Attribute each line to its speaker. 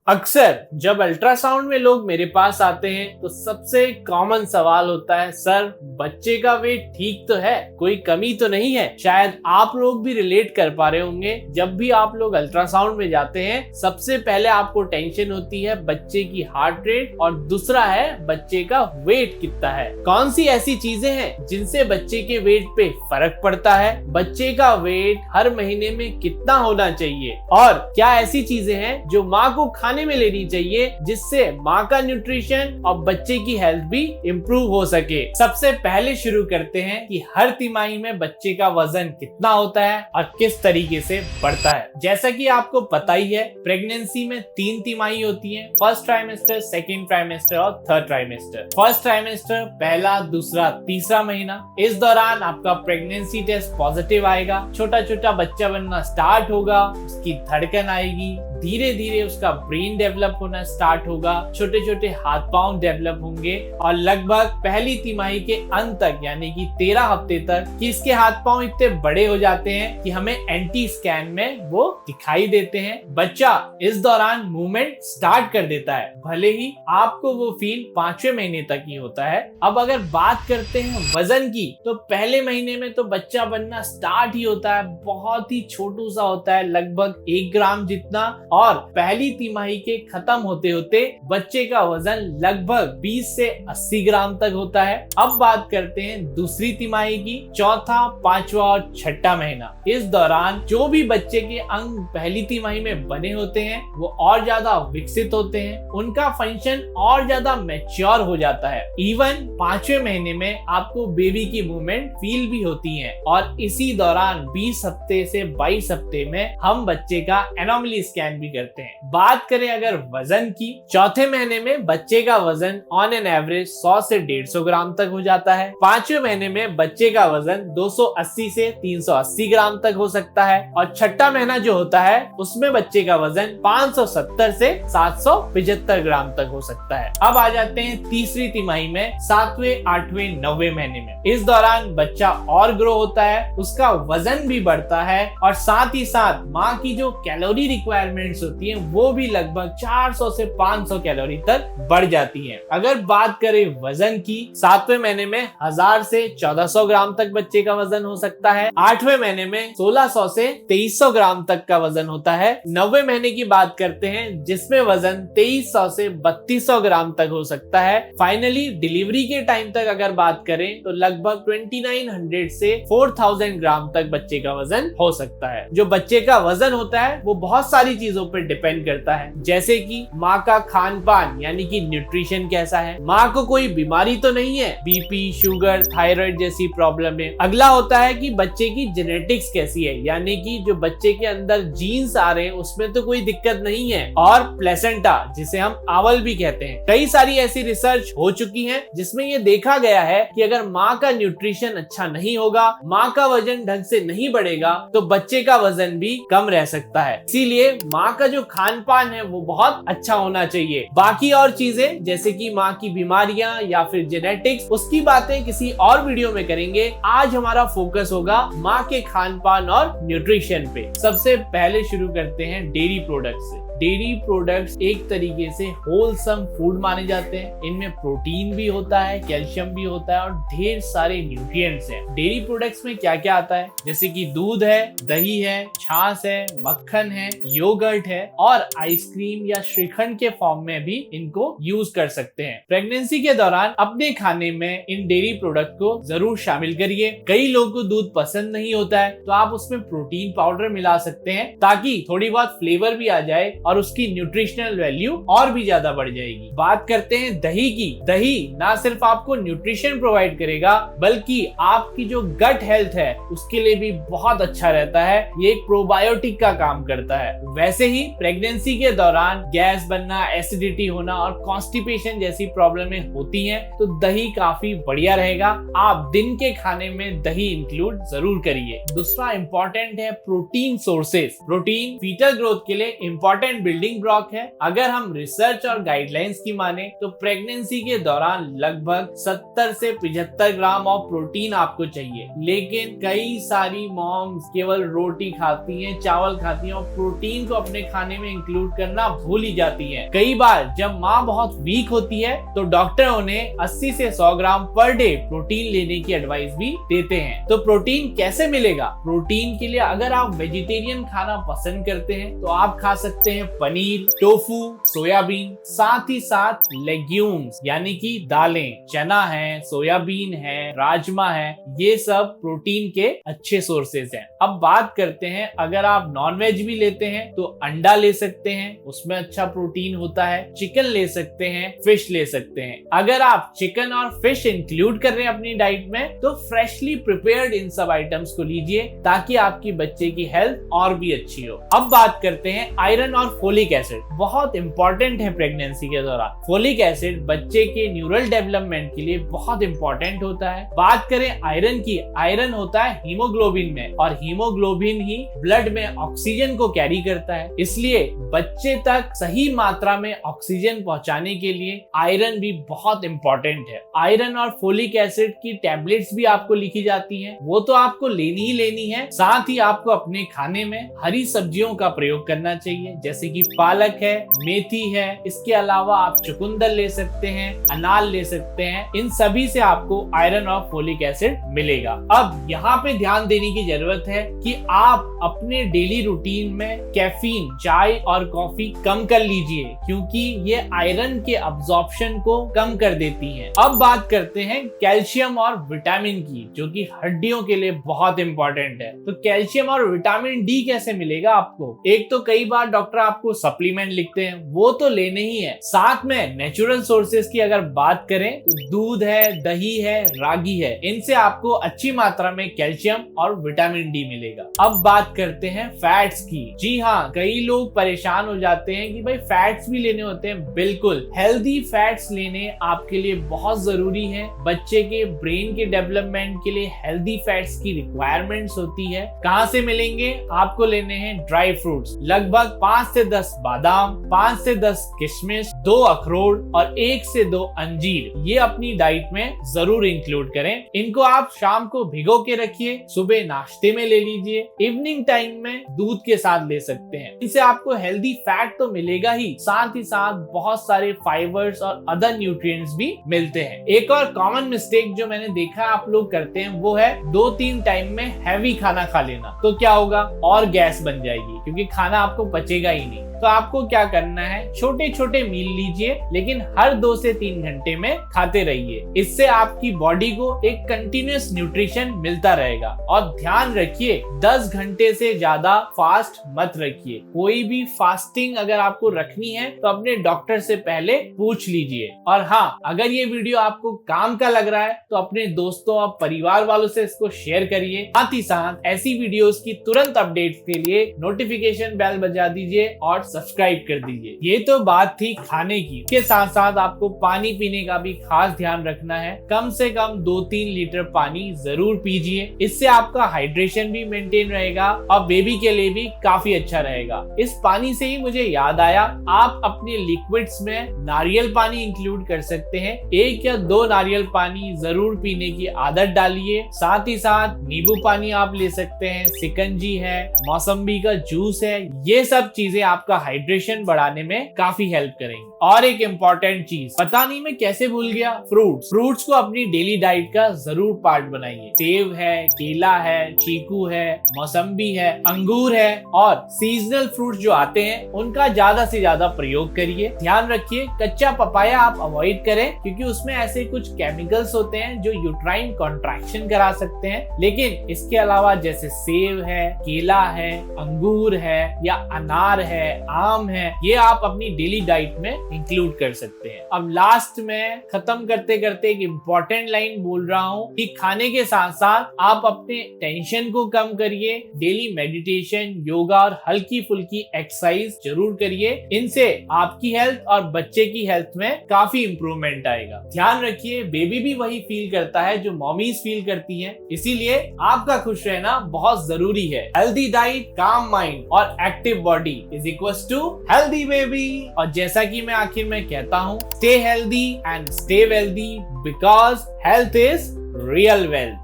Speaker 1: अक्सर जब अल्ट्रासाउंड में लोग मेरे पास आते हैं तो सबसे कॉमन सवाल होता है, सर बच्चे का वेट ठीक तो है, कोई कमी तो नहीं है। शायद आप लोग भी रिलेट कर पा रहे होंगे। जब भी आप लोग अल्ट्रासाउंड में जाते हैं सबसे पहले आपको टेंशन होती है बच्चे की हार्ट रेट और दूसरा है बच्चे का वेट कितना है। कौन सी ऐसी चीजें हैं जिनसे बच्चे के वेट पे फर्क पड़ता है, बच्चे का वेट हर महीने में कितना होना चाहिए और क्या ऐसी चीजें हैं जो माँ को खाने में लेनी चाहिए जिससे माँ का न्यूट्रिशन और बच्चे की हेल्थ भी इम्प्रूव हो सके। सबसे पहले शुरू करते हैं कि हर तिमाही में बच्चे का वजन कितना होता है और किस तरीके से बढ़ता है। जैसा कि आपको पता ही है, प्रेगनेंसी में 3 तिमाही होती है, फर्स्ट ट्राइमेस्टर, सेकेंड ट्राइमेस्टर और थर्ड ट्राइमेस्टर। फर्स्ट ट्राइमेस्टर पहला, दूसरा, तीसरा महीना। इस दौरान आपका प्रेगनेंसी टेस्ट पॉजिटिव आएगा, छोटा छोटा बच्चा बनना स्टार्ट होगा, उसकी धड़कन आएगी, धीरे धीरे उसका ब्रेन डेवलप होना स्टार्ट होगा, छोटे छोटे हाथ पांव डेवलप होंगे और लगभग पहली तिमाही के अंत तक यानी कि 13 हफ्ते तक कि इसके हाथ पांव इतने बड़े हो जाते हैं कि हमें एंटी स्कैन में वो दिखाई देते हैं। बच्चा इस दौरान मूवमेंट स्टार्ट कर देता है, भले ही आपको वो फील 5वें महीने तक ही होता है। अब अगर बात करते हैं वजन की, तो पहले महीने में तो बच्चा बनना स्टार्ट ही होता है, बहुत ही छोटू सा होता है, लगभग 1 ग्राम जितना, और पहली तिमाही के खत्म होते होते बच्चे का वजन लगभग 20 से 80 ग्राम तक होता है। अब बात करते हैं दूसरी तिमाही की, चौथा, 5वां और 6ठा महीना। इस दौरान जो भी बच्चे के अंग पहली तिमाही में बने होते हैं वो और ज्यादा विकसित होते हैं, उनका फंक्शन और ज्यादा मैच्योर हो जाता है। इवन 5वें महीने में आपको बेबी की मूवमेंट फील भी होती है और इसी दौरान 20 हफ्ते से 22 हफ्ते में हम बच्चे का एनोमली स्कैन भी करते हैं। बात करें अगर वजन की, चौथे महीने में बच्चे का वजन ऑन एन एवरेज 100 से 150 ग्राम तक हो जाता है। 5वें महीने में बच्चे का वजन 280 से 380 ग्राम तक हो सकता है और 6ठा महीना जो होता है उसमें बच्चे का वजन 570 से 775 ग्राम तक हो सकता है। अब आ जाते हैं तीसरी तिमाही में, 7वें, 8वें, 9वें महीने में। इस दौरान बच्चा और ग्रो होता है, उसका वजन भी बढ़ता है और साथ ही साथ माँ की जो कैलोरी रिक्वायरमेंट होती है वो भी लगभग 400 से 500 कैलोरी तक बढ़ जाती है। अगर बात करें वजन की, 7वें महीने में 1000 से 1400 ग्राम तक बच्चे का वजन हो सकता है। 8वें महीने में 1600 से 2300 ग्राम तक का वजन होता है। 9वें महीने की बात करते हैं जिसमें वजन 2300 से 3200 ग्राम तक हो सकता है। फाइनली डिलीवरी के टाइम तक अगर बात करें तो लगभग 2900 से 4000 ग्राम तक बच्चे का वजन हो सकता है। जो बच्चे का वजन होता है वो बहुत सारी चीजों पर डिपेंड करता है, जैसे कि माँ का खान पान यानी कि न्यूट्रिशन कैसा है, माँ को कोई बीमारी तो नहीं है, बीपी, शुगर, थायराइड जैसी प्रॉब्लम है। अगला होता है कि बच्चे की जेनेटिक्स कैसी है, यानी कि जो बच्चे के अंदर जीन्स आ रहे हैं उसमें तो कोई दिक्कत नहीं है, और प्लेसेंटा जिसे हम आवल भी कहते हैं। कई सारी ऐसी रिसर्च हो चुकी है जिसमें ये देखा गया है कि अगर माँ का न्यूट्रिशन अच्छा नहीं होगा, माँ का वजन ढंग से नहीं बढ़ेगा तो बच्चे का वजन भी कम रह सकता है। इसीलिए माँ का जो खान पान है वो बहुत अच्छा होना चाहिए। बाकी और चीजें जैसे कि माँ की बीमारियां या फिर जेनेटिक्स, उसकी बातें किसी और वीडियो में करेंगे। आज हमारा फोकस होगा माँ के खान पान और न्यूट्रिशन पे। सबसे पहले शुरू करते हैं डेयरी प्रोडक्ट्स से। डेयरी प्रोडक्ट्स एक तरीके से होलसम फूड माने जाते हैं। इनमें प्रोटीन भी होता है, कैल्शियम भी होता है और ढेर सारे न्यूट्रिएंट्स हैं। डेयरी प्रोडक्ट्स में क्या क्या आता है, जैसे कि दूध है, दही है, छाछ है, मक्खन है, योगर्ट है और आइसक्रीम या श्रीखंड के फॉर्म में भी इनको यूज कर सकते हैं। प्रेगनेंसी के दौरान अपने खाने में इन डेयरी प्रोडक्ट को जरूर शामिल करिए। कई लोगों को दूध पसंद नहीं होता है तो आप उसमें प्रोटीन पाउडर मिला सकते हैं ताकि थोड़ी बहुत फ्लेवर भी आ जाए और उसकी न्यूट्रिशनल वैल्यू और भी ज्यादा बढ़ जाएगी। बात करते हैं दही की। दही ना सिर्फ आपको न्यूट्रिशन प्रोवाइड करेगा बल्कि आपकी जो गट हेल्थ है उसके लिए भी बहुत अच्छा रहता है। ये एक प्रोबायोटिक का काम करता है। वैसे ही प्रेगनेंसी के दौरान गैस बनना, एसिडिटी होना और कॉन्स्टिपेशन जैसी प्रॉब्लमें होती हैं तो दही काफी बढ़िया रहेगा। आप दिन के खाने में दही इंक्लूड जरूर करिए। दूसरा इंपॉर्टेंट है protein sources. Protein fetal growth के लिए इंपॉर्टेंट इम्पोर्टेंट बिल्डिंग ब्लॉक है। अगर हम रिसर्च और गाइडलाइंस की माने तो प्रेगनेंसी के दौरान लगभग 70 से 75 ग्राम ऑफ प्रोटीन आपको चाहिए, लेकिन कई सारी मॉम्स केवल रोटी खाती हैं, चावल खाती हैं और प्रोटीन को अपने खाने में इंक्लूड करना भूल ही जाती हैं। कई बार जब माँ बहुत वीक होती है तो डॉक्टर उन्हें 80 से 100 ग्राम पर डे प्रोटीन लेने की एडवाइस भी देते हैं। तो प्रोटीन कैसे मिलेगा? प्रोटीन के लिए अगर आप वेजिटेरियन खाना पसंद करते हैं तो आप खा सकते हैं पनीर, टोफू, सोयाबीन, साथ ही साथ लेग्यूम्स यानी कि दालें, चना है, सोयाबीन है, राजमा है, ये सब प्रोटीन के अच्छे सोर्सेज हैं। अब बात करते हैं अगर आप नॉनवेज भी लेते हैं तो अंडा ले सकते हैं, उसमें अच्छा प्रोटीन होता है, चिकन ले सकते हैं, फिश ले सकते हैं। अगर आप चिकन और फिश इंक्लूड कर रहे हैं अपनी डाइट में तो फ्रेशली प्रिपेयर्ड इन सब आइटम्स को लीजिए ताकि आपकी बच्चे की हेल्थ और भी अच्छी हो। अब बात करते हैं आयरन और फोलिक एसिड, बहुत इंपॉर्टेंट है प्रेगनेंसी के दौरान। फोलिक एसिड बच्चे के न्यूरल डेवलपमेंट के लिए बहुत इंपॉर्टेंट होता है। बात करें आयरन की, आयरन होता है हीमोग्लोबिन में और हीमोग्लोबिन ही ब्लड में ऑक्सीजन को कैरी करता है, इसलिए बच्चे तक सही मात्रा में ऑक्सीजन पहुंचाने के लिए आयरन भी बहुत इंपॉर्टेंट है। आयरन और फोलिक एसिड की टैबलेट्स भी आपको लिखी जाती हैं, वो तो आपको लेनी ही लेनी है। साथ ही आपको अपने खाने में हरी सब्जियों का प्रयोग करना चाहिए, जैसे कि पालक है, मेथी है, इसके अलावा आप चुकंदर ले सकते हैं, अनार ले सकते हैं। इन सभी से आपको आयरन और फोलिक एसिड मिलेगा। अब यहाँ पे ध्यान देने की जरूरत है कि आप अपने डेली रूटीन में कैफीन, चाय और कॉफी कम कर लीजिए, क्योंकि ये आयरन के अब्जॉर्प्शन को कम कर देती हैं। अब बात करते हैं कैल्शियम और विटामिन की, जो कि हड्डियों के लिए बहुत इंपॉर्टेंट है। तो कैल्शियम और विटामिन डी कैसे मिलेगा आपको? एक तो कई बार डॉक्टर आपको सप्लीमेंट लिखते हैं, वो तो लेने ही है। साथ में नेचुरल सोर्सेज की अगर बात करें तो दूध है, दही है, रागी है, इनसे आपको अच्छी मात्रा में कैल्शियम और विटामिन डी मिलेगा। अब बात करते हैं फैट्स की। जी हाँ, कई लोग परेशान हो जाते हैं कि भाई फैट्स भी लेने होते हैं। बिल्कुल, हेल्दी फैट्स लेने आपके लिए बहुत जरूरी है। बच्चे के ब्रेन के डेवलपमेंट के लिए हेल्दी फैट्स की रिक्वायरमेंट्स होती है। कहाँ से मिलेंगे? आपको लेने हैं ड्राई फ्रूट्स, लगभग 5 से 10 बादाम, 5 से 10 किशमिश, 2 अखरोट और 1 से 2 अंजीर, ये अपनी डाइट में जरूर इंक्लूड करें। इनको आप शाम को भिगो के रखिए, सुबह नाश्ते में ले लीजिए, इवनिंग टाइम में दूध के साथ ले सकते हैं। इससे आपको हेल्दी फैट तो मिलेगा ही साथ बहुत सारे फाइबर्स और अदर न्यूट्रिएंट्स भी मिलते हैं। एक और कॉमन मिस्टेक जो मैंने देखा आप लोग करते हैं वो है 2-3 टाइम में हैवी खाना खा लेना। तो क्या होगा? और गैस बन जाएगी, क्योंकि खाना आपको पचेगा ही नहीं। तो आपको क्या करना है, छोटे छोटे मील लीजिए, लेकिन हर 2 से 3 घंटे में खाते रहिए। इससे आपकी बॉडी को एक कंटिन्यूअस न्यूट्रिशन मिलता रहेगा। और ध्यान रखिए, 10 घंटे से ज्यादा फास्ट मत रखिए। कोई भी फास्टिंग अगर आपको रखनी है तो अपने डॉक्टर से पहले पूछ लीजिए। और हाँ, अगर ये वीडियो आपको काम का लग रहा है तो अपने दोस्तों और परिवार वालों से इसको शेयर करिए। साथ ही साथ ऐसी वीडियोस की तुरंत अपडेट्स के लिए नोटिफिकेशन बेल बजा दीजिए और सब्सक्राइब कर दीजिए। ये तो बात थी खाने की। इसके साथ साथ आपको पानी पीने का भी खास ध्यान रखना है। कम से कम 2-3 लीटर पानी जरूर पीजिए। इससे आपका हाइड्रेशन भी मेंटेन रहेगा और बेबी के लिए भी काफी अच्छा रहेगा। इस पानी से ही मुझे याद आया, आप अपने लिक्विड्स में नारियल पानी इंक्लूड कर सकते हैं। 1 या 2 नारियल पानी जरूर पीने की आदत डालिए। साथ ही साथ नींबू पानी आप ले सकते हैं, शिकंजी है, मौसम्बी का जूस है, ये सब चीजें आपका हाइड्रेशन बढ़ाने में काफी हेल्प करेंगे। और एक इम्पोर्टेंट चीज, पता नहीं मैं कैसे भूल गया, फ्रूट्स को अपनी डेली डाइट का जरूर पार्ट बनाइए। सेब है, केला है, चीकू है, मौसम्बी है, अंगूर है और सीजनल फ्रूट्स जो आते हैं उनका ज्यादा से ज्यादा प्रयोग करिए। ध्यान रखिए, कच्चा पपाया आप अवॉइड करें, क्योंकि उसमें ऐसे कुछ केमिकल्स होते हैं जो यूट्राइन कॉन्ट्रैक्शन करा सकते हैं। लेकिन इसके अलावा जैसे सेब है, केला है, अंगूर है या अनार है, आम है, ये आप अपनी डेली डाइट में इंक्लूड कर सकते हैं। अब लास्ट में खत्म करते करते एक इम्पोर्टेंट लाइन बोल रहा हूँ कि खाने के साथ साथ आप अपने टेंशन को कम करिए। डेली मेडिटेशन, योगा और हल्की फुल्की एक्सरसाइज जरूर करिए। इनसे आपकी हेल्थ और बच्चे की हेल्थ में काफी इंप्रूवमेंट आएगा। ध्यान रखिए, बेबी भी वही फील करता है जो मॉमीज फील करती हैं, इसीलिए आपका खुश रहना बहुत जरूरी है। हेल्दी डाइट, काम माइंड और active body is equal equals to healthy baby. और जैसा कि मैं आखिर में कहता हूँ, stay healthy and stay wealthy because health is real wealth.